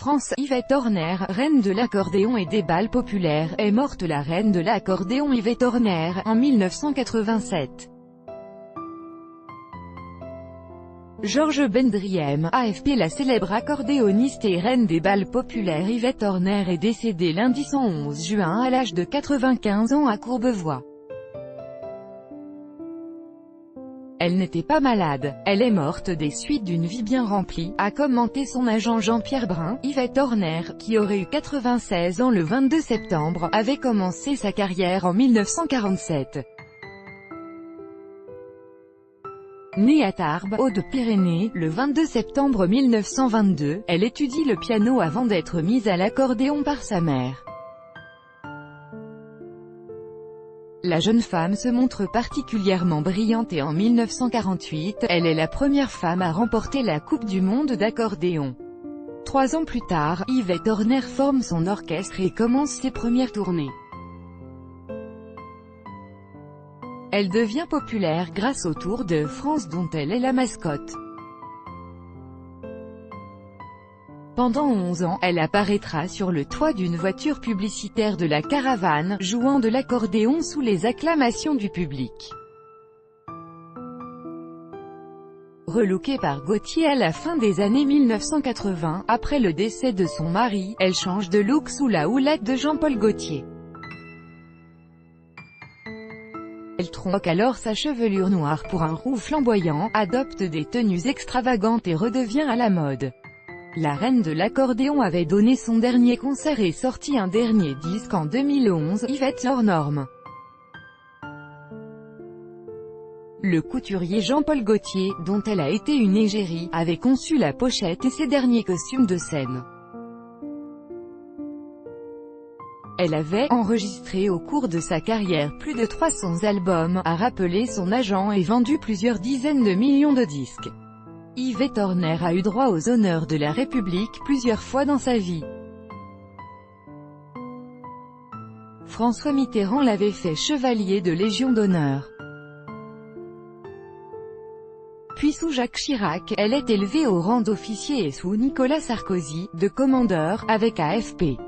France, Yvette Horner, reine de l'accordéon et des bals populaires, est morte. La reine de l'accordéon Yvette Horner, en 1987. Georges Bendriem, AFP. La célèbre accordéoniste et reine des bals populaires Yvette Horner est décédée lundi 11 juin à l'âge de 95 ans à Courbevoie. Elle n'était pas malade, elle est morte des suites d'une vie bien remplie, a commenté son agent Jean-Pierre Brun. Yvette Horner, qui aurait eu 96 ans le 22 septembre, avait commencé sa carrière en 1947. Née à Tarbes, Hautes-Pyrénées, le 22 septembre 1922, elle étudie le piano avant d'être mise à l'accordéon par sa mère. La jeune femme se montre particulièrement brillante et en 1948, elle est la première femme à remporter la Coupe du monde d'accordéon. 3 ans plus tard, Yvette Horner forme son orchestre et commence ses premières tournées. Elle devient populaire grâce au Tour de France dont elle est la mascotte. Pendant 11 ans, elle apparaîtra sur le toit d'une voiture publicitaire de la Caravane, jouant de l'accordéon sous les acclamations du public. Relookée par Gaultier à la fin des années 1980, après le décès de son mari, elle change de look sous la houlette de Jean-Paul Gaultier. Elle troque alors sa chevelure noire pour un roux flamboyant, adopte des tenues extravagantes et redevient à la mode. La reine de l'accordéon avait donné son dernier concert et sorti un dernier disque en 2011, Yvette hors norme. Le couturier Jean-Paul Gaultier, dont elle a été une égérie, avait conçu la pochette et ses derniers costumes de scène. Elle avait enregistré au cours de sa carrière plus de 300 albums, a rappelé son agent, et vendu plusieurs dizaines de millions de disques. Yvette Horner a eu droit aux honneurs de la République plusieurs fois dans sa vie. François Mitterrand l'avait fait chevalier de Légion d'honneur. Puis sous Jacques Chirac, elle est élevée au rang d'officier et sous Nicolas Sarkozy, de commandeur, avec AFP.